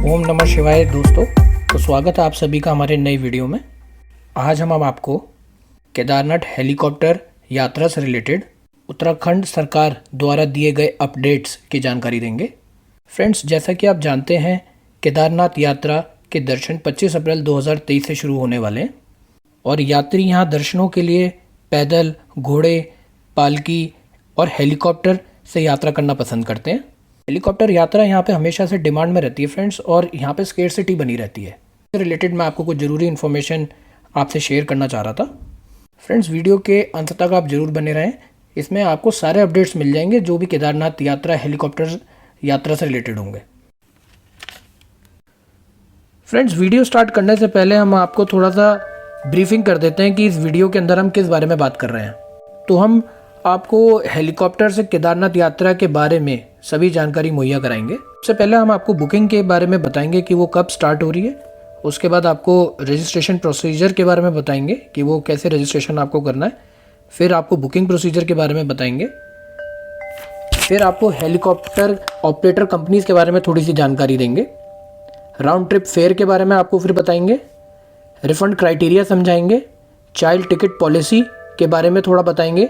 ओम नमः शिवाय दोस्तों। तो स्वागत है आप सभी का हमारे नए वीडियो में। आज हम आपको केदारनाथ हेलीकॉप्टर यात्रा से रिलेटेड उत्तराखंड सरकार द्वारा दिए गए अपडेट्स की जानकारी देंगे। फ्रेंड्स, जैसा कि आप जानते हैं केदारनाथ यात्रा के दर्शन 25 अप्रैल 2023 से शुरू होने वाले हैं और यात्री यहाँ दर्शनों के लिए पैदल, घोड़े, पालकी और हेलीकॉप्टर से यात्रा करना पसंद करते हैं। हेलीकॉप्टर यात्रा यहाँ पे हमेशा से डिमांड में रहती है फ्रेंड्स, और यहाँ पे स्केर्सिटी बनी रहती है। इससे रिलेटेड मैं आपको कुछ ज़रूरी इन्फॉर्मेशन आपसे शेयर करना चाह रहा था। फ्रेंड्स, वीडियो के अंत तक आप जरूर बने रहें। इसमें आपको सारे अपडेट्स मिल जाएंगे जो भी केदारनाथ यात्रा हेलीकॉप्टर यात्रा से रिलेटेड होंगे। फ्रेंड्स, वीडियो स्टार्ट करने से पहले हम आपको थोड़ा सा ब्रीफिंग कर देते हैं कि इस वीडियो के अंदर हम किस बारे में बात कर रहे हैं। तो हम आपको हेलीकॉप्टर से केदारनाथ यात्रा के बारे में सभी जानकारी मुहैया कराएंगे। सबसे पहले हम आपको बुकिंग के बारे में बताएंगे कि वो कब स्टार्ट हो रही है। उसके बाद आपको रजिस्ट्रेशन प्रोसीजर के बारे में बताएंगे कि वो कैसे रजिस्ट्रेशन आपको करना है। फिर आपको बुकिंग प्रोसीजर के बारे में बताएंगे। फिर आपको हेलीकॉप्टर ऑपरेटर कंपनीज के बारे में थोड़ी सी जानकारी देंगे। राउंड ट्रिप फेयर के बारे में आपको फिर बताएंगे। रिफंड क्राइटेरिया समझाएंगे। चाइल्ड टिकट पॉलिसी के बारे में थोड़ा बताएंगे।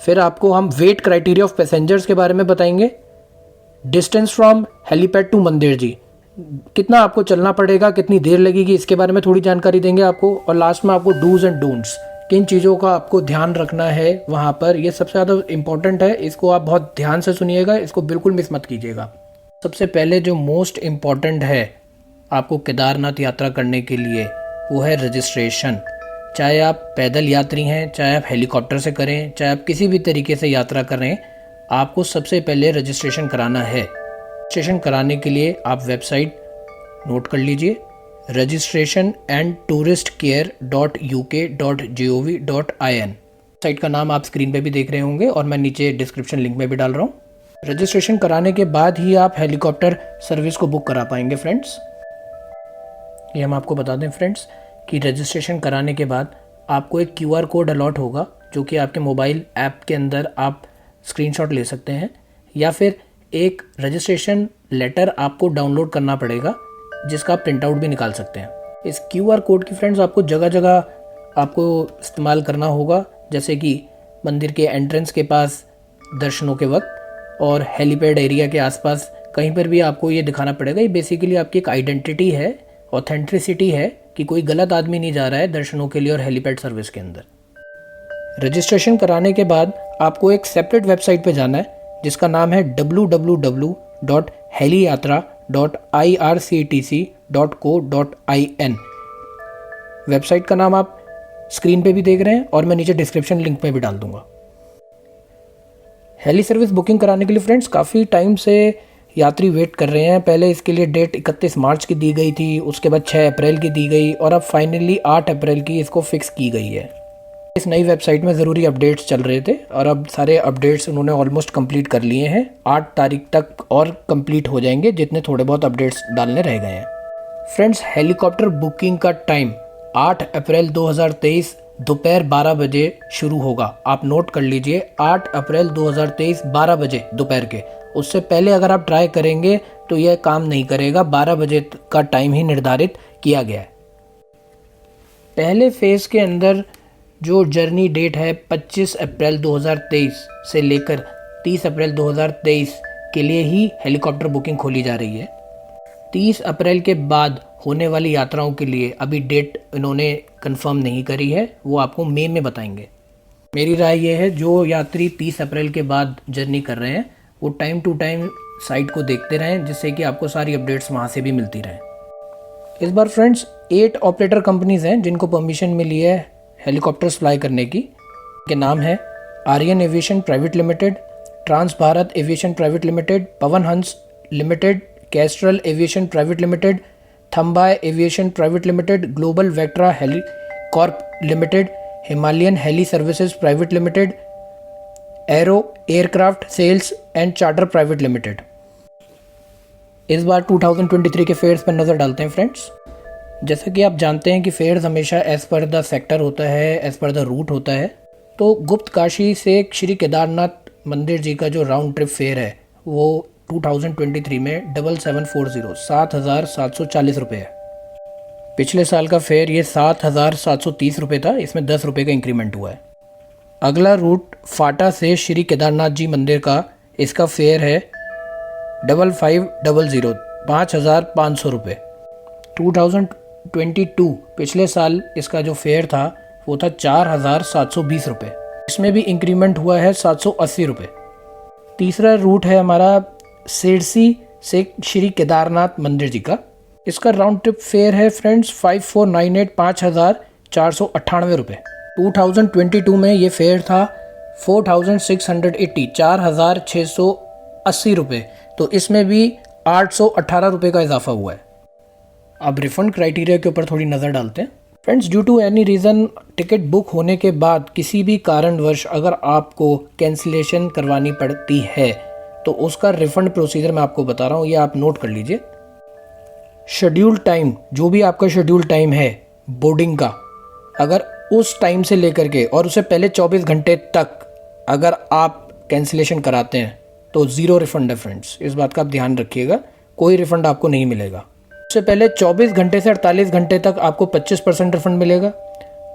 फिर आपको हम वेट क्राइटेरिया ऑफ पैसेंजर्स के बारे में बताएंगे। डिस्टेंस फ्रॉम हेलीपैड टू मंदिर जी, कितना आपको चलना पड़ेगा, कितनी देर लगेगी, इसके बारे में थोड़ी जानकारी देंगे आपको। और लास्ट में आपको डूज एंड डोंट्स, किन चीज़ों का आपको ध्यान रखना है वहाँ पर, ये सबसे ज़्यादा इंपॉर्टेंट है। इसको आप बहुत ध्यान से सुनिएगा, इसको बिल्कुल मिस मत कीजिएगा। सबसे पहले जो मोस्ट इम्पॉर्टेंट है आपको केदारनाथ यात्रा करने के लिए वो है रजिस्ट्रेशन। चाहे आप पैदल यात्री हैं, चाहे आप हेलीकॉप्टर से करें, चाहे आप किसी भी तरीके से यात्रा करें, आपको सबसे पहले रजिस्ट्रेशन कराना है। रजिस्ट्रेशन कराने के लिए आप वेबसाइट नोट कर लीजिए, registration@touristcare.uk.gov.in। साइट का नाम आप स्क्रीन पे भी देख रहे होंगे और मैं नीचे डिस्क्रिप्शन लिंक में भी डाल रहा हूँ। रजिस्ट्रेशन कराने के बाद ही आप हेलीकॉप्टर सर्विस को बुक करा पाएंगे फ्रेंड्स। ये हम आपको बता दें फ्रेंड्स कि रजिस्ट्रेशन कराने के बाद आपको एक QR कोड अलॉट होगा जो कि आपके मोबाइल ऐप के अंदर आप स्क्रीनशॉट ले सकते हैं, या फिर एक रजिस्ट्रेशन लेटर आपको डाउनलोड करना पड़ेगा जिसका आप प्रिंट आउट भी निकाल सकते हैं। इस QR कोड की फ्रेंड्स आपको जगह जगह आपको इस्तेमाल करना होगा, जैसे कि मंदिर के एंट्रेंस के पास दर्शनों के वक्त और हेलीपैड एरिया के आसपास कहीं पर भी आपको ये दिखाना पड़ेगा। ये बेसिकली आपकी एक आइडेंटिटी है, ऑथेंटिसिटी है कि कोई गलत आदमी नहीं जा रहा है दर्शनों के लिए और हेलीपैड सर्विस के अंदर। रजिस्ट्रेशन कराने के बाद आपको एक सेपरेट वेबसाइट पे जाना है जिसका नाम है www.heliyatra.irctc.co.in। वेबसाइट का नाम आप स्क्रीन पे भी देख रहे हैं और मैं नीचे डिस्क्रिप्शन लिंक में भी डाल दूंगा। हेली सर्विस बुकिंग कराने के लिए फ्रेंड्स काफ़ी टाइम से यात्री वेट कर रहे हैं। पहले इसके लिए डेट 31 मार्च की दी गई थी, उसके बाद 6 अप्रैल की दी गई और अब फाइनली 8 अप्रैल की इसको फिक्स की गई है। इस नई वेबसाइट में ज़रूरी अपडेट्स चल रहे थे और अब सारे अपडेट्स उन्होंने ऑलमोस्ट कंप्लीट कर लिए हैं। 8 तारीख तक और कंप्लीट हो जाएंगे, जितने थोड़े बहुत अपडेट्स डालने रह गए हैं। फ्रेंड्स, हेलीकॉप्टर बुकिंग का टाइम 8 अप्रैल 2023 दोपहर 12 बजे शुरू होगा। आप नोट कर लीजिए, 8 अप्रैल 2023 12 बजे दोपहर के। उससे पहले अगर आप ट्राई करेंगे तो यह काम नहीं करेगा। 12 बजे का टाइम ही निर्धारित किया गया है। पहले फेज़ के अंदर जो जर्नी डेट है 25 अप्रैल 2023 से लेकर 30 अप्रैल 2023 के लिए ही हेलीकॉप्टर बुकिंग खोली जा रही है। 30 अप्रैल के बाद होने वाली यात्राओं के लिए अभी डेट इन्होंने कंफर्म नहीं करी है, वो आपको मई में बताएंगे। मेरी राय ये है, जो यात्री 30 अप्रैल के बाद जर्नी कर रहे हैं वो टाइम टू टाइम साइट को देखते रहें, जिससे कि आपको सारी अपडेट्स वहाँ से भी मिलती रहें। इस बार फ्रेंड्स 8 ऑपरेटर कंपनीज हैं जिनको परमिशन मिली है हेलीकॉप्टर्स फ्लाई करने की। के नाम है Aryan aviation private limited, trans Bharat aviation private limited, Pawan Hans limited, Kestrel aviation private limited, Thumbai aviation private limited, global Vectra heli corp limited, Himalayan heli services private limited, aero aircraft sales and charter private limited. इस बार 2023 के fears पर नज़र डालते हैं friends. जैसा कि आप जानते हैं कि फेयर्स हमेशा एज़ पर द सेक्टर होता है, एज़ पर द रूट होता है। तो गुप्त काशी से श्री केदारनाथ मंदिर जी का जो राउंड ट्रिप फेयर है वो 2023 में 7740 7,740 रुपये है। पिछले साल का फेयर ये 7,730 रुपये था, इसमें 10 रुपये का इंक्रीमेंट हुआ है। अगला रूट फाटा से श्री केदारनाथ जी मंदिर का, इसका फेयर है 5500 5,500 रुपये। 2022 पिछले साल इसका जो फेयर था वो था 4,720 रुपये, इसमें भी इंक्रीमेंट हुआ है 780 रुपये। तीसरा रूट है हमारा सिरसी से श्री केदारनाथ मंदिर जी का, इसका राउंड ट्रिप फेयर है फ्रेंड्स 5498 5,498 रुपये। 2022 में ये फेयर था 4,680 4,680 रुपये, तो इसमें भी 818 रुपये का इजाफा हुआ है। अब रिफंड क्राइटेरिया के ऊपर थोड़ी नज़र डालते हैं friends. Due to any reason ticket book होने के बाद किसी भी कारणवश अगर आपको कैंसिलेशन करवानी पड़ती है तो उसका रिफंड प्रोसीजर मैं आपको बता रहा हूँ, ये आप नोट कर लीजिए। शेड्यूल टाइम, जो भी आपका शेड्यूल टाइम है बोर्डिंग का, अगर उस टाइम से लेकर के और उससे पहले 24 घंटे तक अगर आप कैंसिलेशन कराते हैं तो ज़ीरो रिफ़ंड है फ्रेंड्स, इस बात का आप ध्यान रखिएगा, कोई रिफ़ंड आपको नहीं मिलेगा। उससे पहले 24 घंटे से 48 घंटे तक आपको 25% रिफ़ंड मिलेगा,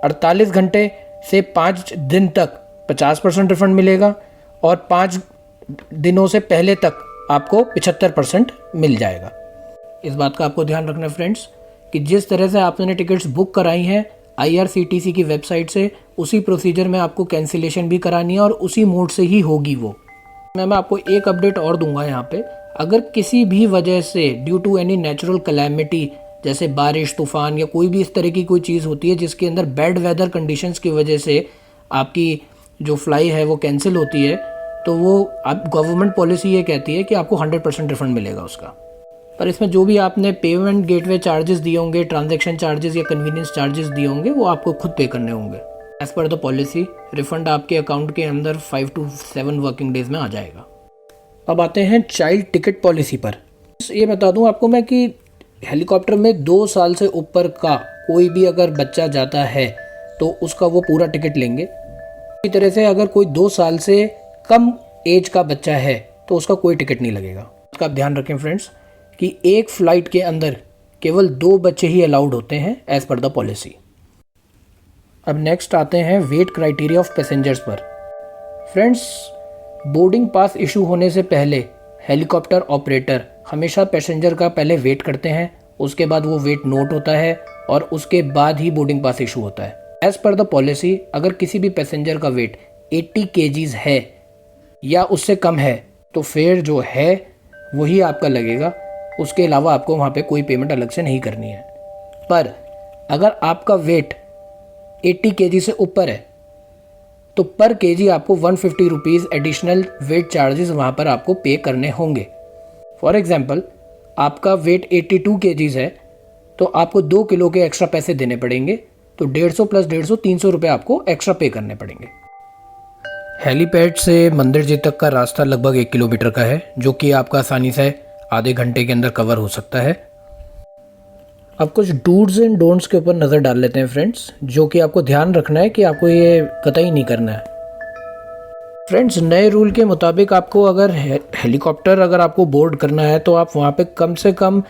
48 घंटे से 5 दिन तक 50% रिफ़ंड मिलेगा और 5 दिनों से पहले तक आपको 75% मिल जाएगा। इस बात का आपको ध्यान रखना फ्रेंड्स कि जिस तरह से आपने टिकट्स बुक कराई हैं IRCTC की वेबसाइट से, उसी प्रोसीजर में आपको कैंसिलेशन भी करानी है और उसी मोड से ही होगी वो। मैं आपको एक अपडेट और दूंगा यहाँ पे, अगर किसी भी वजह से due to any natural calamity जैसे बारिश, तूफान या कोई भी इस तरह की कोई चीज़ होती है जिसके अंदर बैड वेदर कंडीशंस की वजह से आपकी जो फ्लाई है वो कैंसिल होती है, तो वो आप गवर्नमेंट पॉलिसी ये कहती है कि आपको 100% रिफंड मिलेगा उसका। पर इसमें जो भी आपने पेमेंट गेटवे चार्जेस दिए होंगे, ट्रांजैक्शन चार्जेस या कन्वीनियंस चार्जेस दिए होंगे, वो आपको खुद पे करने होंगे। As per the policy refund आपके अकाउंट के अंदर 5 to 7 वर्किंग डेज में आ जाएगा। अब आते हैं चाइल्ड टिकट पॉलिसी पर। ये बता दूं आपको मैं कि हेलीकॉप्टर में 2 साल से ऊपर का कोई भी अगर बच्चा जाता है तो उसका वो पूरा टिकट लेंगे। इसी तरह से अगर कोई 2 साल से कम एज का बच्चा है तो उसका कोई टिकट नहीं लगेगा। इसका आप ध्यान रखें फ्रेंड्स कि एक फ़्लाइट के अंदर केवल 2 बच्चे ही अलाउड होते हैं एज पर द पॉलिसी। अब नेक्स्ट आते हैं वेट क्राइटेरिया ऑफ पैसेंजर्स पर। फ्रेंड्स, बोर्डिंग पास इशू होने से पहले हेलीकॉप्टर ऑपरेटर हमेशा पैसेंजर का पहले वेट करते हैं, उसके बाद वो वेट नोट होता है और उसके बाद ही बोर्डिंग पास इशू होता है। एज पर द पॉलिसी अगर किसी भी पैसेंजर का वेट 80 kgs है या उससे कम है तो फेयर जो है वही आपका लगेगा, उसके अलावा आपको वहाँ पे कोई पेमेंट अलग से नहीं करनी है। पर अगर आपका वेट 80 kg से ऊपर है तो पर केजी आपको 150 रुपीज़ एडिशनल वेट चार्जेस वहाँ पर आपको पे करने होंगे। फॉर एग्जांपल आपका वेट 82 kgs है तो आपको 2 किलो के एक्स्ट्रा पैसे देने पड़ेंगे, तो 150 + 150 300 रुपये आपको एक्स्ट्रा पे करने पड़ेंगे। हेलीपैड से मंदिर जी तक का रास्ता लगभग 1 किलोमीटर का है, जो कि आपका आसानी से आधे घंटे के अंदर कवर हो सकता है। अब कुछ डूज एंड डोंट्स के ऊपर नज़र डाल लेते हैं फ्रेंड्स, जो कि आपको ध्यान रखना है कि आपको ये कतई नहीं करना है। फ्रेंड्स, नए रूल के मुताबिक आपको अगर हेलीकॉप्टर अगर आपको बोर्ड करना है तो आप वहाँ पे कम से कम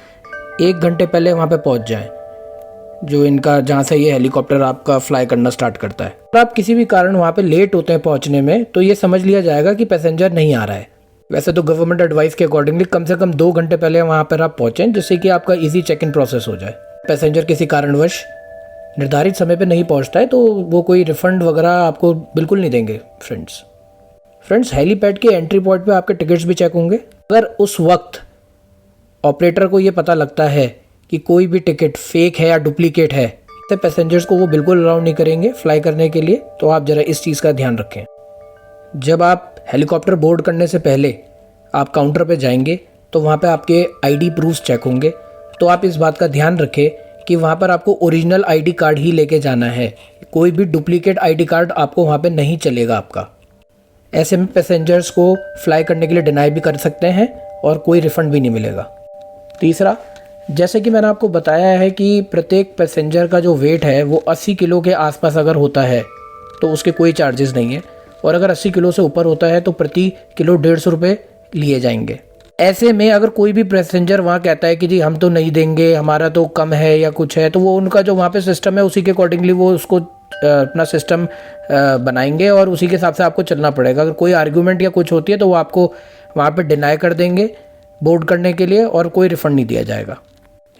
1 घंटे पहले वहाँ पे पहुँच जाएं, जो इनका जहाँ से ये हेलीकॉप्टर आपका फ्लाई करना स्टार्ट करता है। अगर आप किसी भी कारण वहाँ पे लेट होते हैं पहुँचने में तो ये समझ लिया जाएगा कि पैसेंजर नहीं आ रहा है। वैसे तो गवर्नमेंट एडवाइस के अकॉर्डिंगली कम से कम 2 घंटे पहले वहाँ पर आप पहुँचें, जिससे कि आपका इजी चेक इन प्रोसेस हो जाए। पैसेंजर किसी कारणवश निर्धारित समय पे नहीं पहुँचता है तो वो कोई रिफ़ंड वगैरह आपको बिल्कुल नहीं देंगे। फ्रेंड्स, हेलीपैड के एंट्री पॉइंट पे आपके टिकट्स भी चेक होंगे। अगर उस वक्त ऑपरेटर को ये पता लगता है कि कोई भी टिकट फेक है या डुप्लीकेट है तो पैसेंजर्स को वो बिल्कुल अलाउ नहीं करेंगे फ्लाई करने के लिए, तो आप ज़रा इस चीज़ का ध्यान रखें। जब आप हेलीकॉप्टर बोर्ड करने से पहले आप काउंटर पे जाएंगे तो वहाँ पे आपके आईडी प्रूफ चेक होंगे, तो आप इस बात का ध्यान रखें कि वहाँ पर आपको ओरिजिनल आईडी कार्ड ही लेके जाना है, कोई भी डुप्लीकेट आईडी कार्ड आपको वहाँ पे नहीं चलेगा आपका। ऐसे में पैसेंजर्स को फ्लाई करने के लिए डिनाई भी कर सकते हैं और कोई रिफ़ंड भी नहीं मिलेगा। तीसरा, जैसे कि मैंने आपको बताया है कि प्रत्येक पैसेंजर का जो वेट है वो 80 किलो के आसपास अगर होता है तो उसके कोई चार्जेस नहीं है, और अगर 80 किलो से ऊपर होता है तो प्रति किलो 150 रुपये लिए जाएंगे। ऐसे में अगर कोई भी पैसेंजर वहाँ कहता है कि जी हम तो नहीं देंगे, हमारा तो कम है या कुछ है, तो वो उनका जो वहाँ पे सिस्टम है उसी के अकॉर्डिंगली वो उसको अपना सिस्टम बनाएंगे और उसी के हिसाब से आपको चलना पड़ेगा। अगर कोई आर्ग्यूमेंट या कुछ होती है तो वो आपको वहाँ पे डिनाई कर देंगे बोर्ड करने के लिए और कोई रिफ़ंड नहीं दिया जाएगा।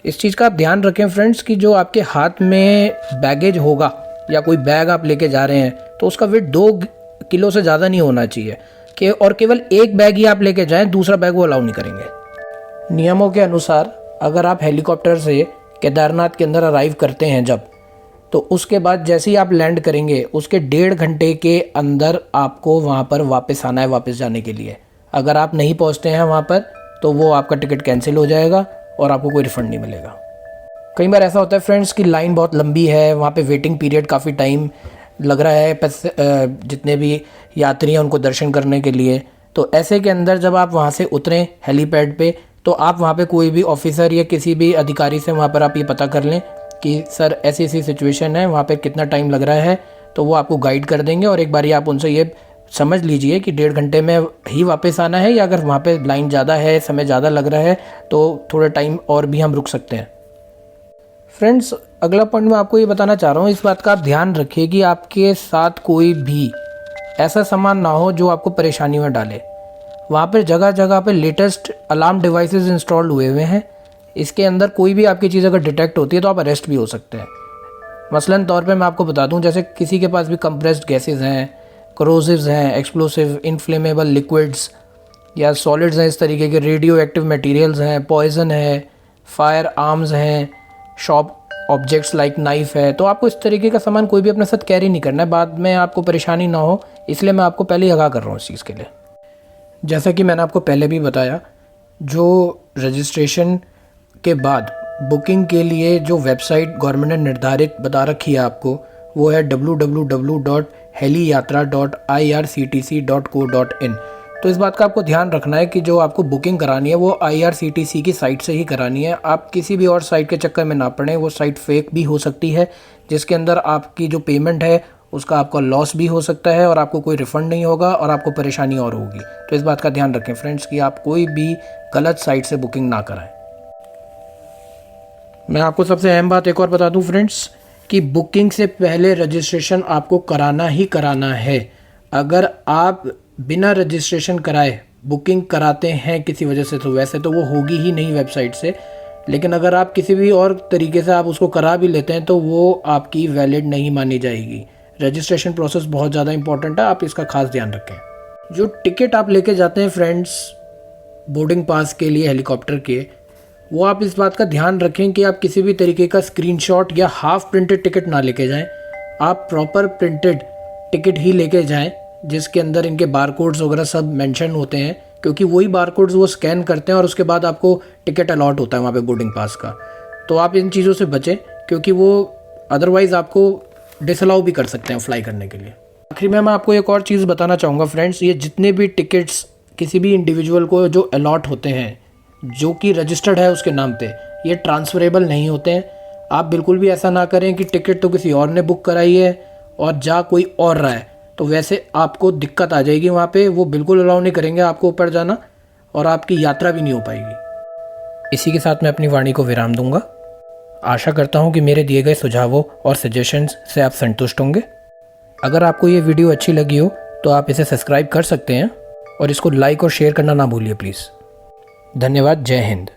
इस चीज़ का आप ध्यान रखें फ्रेंड्स कि जो आपके हाथ में बैगेज होगा या कोई बैग आप लेके जा रहे हैं तो उसका वेट 2 किलो से ज़्यादा नहीं होना चाहिए कि और केवल एक बैग ही आप लेके जाएं, दूसरा बैग वो अलाउ नहीं करेंगे। नियमों के अनुसार अगर आप हेलीकॉप्टर से केदारनाथ के अंदर अराइव करते हैं जब, तो उसके बाद जैसे ही आप लैंड करेंगे उसके 1.5 घंटे के अंदर आपको वहाँ पर वापस आना है वापस जाने के लिए। अगर आप नहीं पहुँचते हैं वहाँ पर तो वो आपका टिकट कैंसिल हो जाएगा और आपको कोई रिफ़ंड नहीं मिलेगा। कई बार ऐसा होता है फ्रेंड्स कि लाइन बहुत लंबी है, वहाँ पे वेटिंग पीरियड काफ़ी टाइम लग रहा है जितने भी यात्री हैं उनको दर्शन करने के लिए। तो ऐसे के अंदर जब आप वहाँ से उतरें हेलीपैड पे तो आप वहाँ पे कोई भी ऑफिसर या किसी भी अधिकारी से वहाँ पर आप ये पता कर लें कि सर ऐसी ऐसी सिचुएशन है, वहाँ पे कितना टाइम लग रहा है, तो वो आपको गाइड कर देंगे। और एक बार आप उनसे ये समझ लीजिए कि 1.5 घंटे में ही वापस आना है या अगर वहाँ पे लाइन ज़्यादा है, समय ज़्यादा लग रहा है तो थोड़ा टाइम और भी हम रुक सकते हैं। फ्रेंड्स, अगला पॉइंट मैं आपको ये बताना चाह रहा हूँ, इस बात का आप ध्यान रखिए कि आपके साथ कोई भी ऐसा सामान ना हो जो आपको परेशानी में डाले। वहाँ पर जगह जगह पे लेटेस्ट अलार्म डिवाइसेस इंस्टॉल हुए हुए हैं। इसके अंदर कोई भी आपकी चीज़ अगर डिटेक्ट होती है तो आप अरेस्ट भी हो सकते हैं। मसलन तौर पे मैं आपको बता दूं, जैसे किसी के पास भी कंप्रेस्ड गैसेस हैं, करोसिव्स हैं, एक्सप्लोसिव इनफ्लेमेबल लिक्विड्स या सॉलिड्स हैं, इस तरीके के रेडियो एक्टिव मटेरियल्स हैं, पॉइजन है, फायर आर्म्स हैं, शॉप ऑब्जेक्ट्स लाइक नाइफ है, तो आपको इस तरीके का सामान कोई भी अपने साथ कैरी नहीं करना है, बाद में आपको परेशानी ना हो, इसलिए मैं आपको पहले ही आगाह कर रहा हूँ इस चीज़ के लिए। जैसा कि मैंने आपको पहले भी बताया, जो रजिस्ट्रेशन के बाद बुकिंग के लिए जो वेबसाइट गवर्नमेंट ने निर्धारित बता रखी है आपको, वो है www.heliyatra.irctc.co.in। तो इस बात का आपको ध्यान रखना है कि जो आपको बुकिंग करानी है वो IRCTC की साइट से ही करानी है। आप किसी भी और साइट के चक्कर में ना पड़ें, वो साइट फेक भी हो सकती है जिसके अंदर आपकी जो पेमेंट है उसका आपका लॉस भी हो सकता है और आपको कोई रिफ़ंड नहीं होगा और आपको परेशानी और होगी। तो इस बात का ध्यान रखें फ्रेंड्स कि आप कोई भी गलत साइट से बुकिंग ना कराएं। मैं आपको सबसे अहम बात एक और बता दूं फ्रेंड्स कि बुकिंग से पहले रजिस्ट्रेशन आपको कराना ही कराना है। अगर आप बिना रजिस्ट्रेशन कराए बुकिंग कराते हैं किसी वजह से तो वैसे तो वो होगी ही नहीं वेबसाइट से, लेकिन अगर आप किसी भी और तरीके से आप उसको करा भी लेते हैं तो वो आपकी वैलिड नहीं मानी जाएगी। रजिस्ट्रेशन प्रोसेस बहुत ज़्यादा इंपॉर्टेंट है, आप इसका खास ध्यान रखें। जो टिकट आप लेके जाते हैं फ्रेंड्स बोर्डिंग पास के लिए हेलीकॉप्टर के, वो आप इस बात का ध्यान रखें कि आप किसी भी तरीके का स्क्रीनशॉट या हाफ प्रिंटेड टिकट ना लेके जाएं। आप प्रॉपर प्रिंटेड टिकट ही लेके जाएं जिसके अंदर इनके बारकोड्स वगैरह सब मेंशन होते हैं, क्योंकि वही बारकोड्स वो स्कैन करते हैं और उसके बाद आपको टिकट अलॉट होता है वहाँ पे बोर्डिंग पास का। तो आप इन चीज़ों से बचें क्योंकि वो अदरवाइज़ आपको डिसअलाउ भी कर सकते हैं फ्लाई करने के लिए। आखिर में मैं आपको एक और चीज़ बताना चाहूँगा फ्रेंड्स, ये जितने भी टिकट्स किसी भी इंडिविजुअल को जो अलॉट होते हैं जो कि रजिस्टर्ड है उसके नाम पे, ये ट्रांसफरेबल नहीं होते हैं। आप बिल्कुल भी ऐसा ना करें कि टिकट तो किसी और ने बुक कराई है और जा कोई और रहा है, तो वैसे आपको दिक्कत आ जाएगी वहाँ पे। वो बिल्कुल अलाउ नहीं करेंगे आपको ऊपर जाना और आपकी यात्रा भी नहीं हो पाएगी। इसी के साथ मैं अपनी वाणी को विराम दूंगा। आशा करता हूँ कि मेरे दिए गए सुझावों और सजेशंस से आप संतुष्ट होंगे। अगर आपको ये वीडियो अच्छी लगी हो तो आप इसे सब्सक्राइब कर सकते हैं और इसको लाइक और शेयर करना ना भूलिए प्लीज़। धन्यवाद। जय हिंद।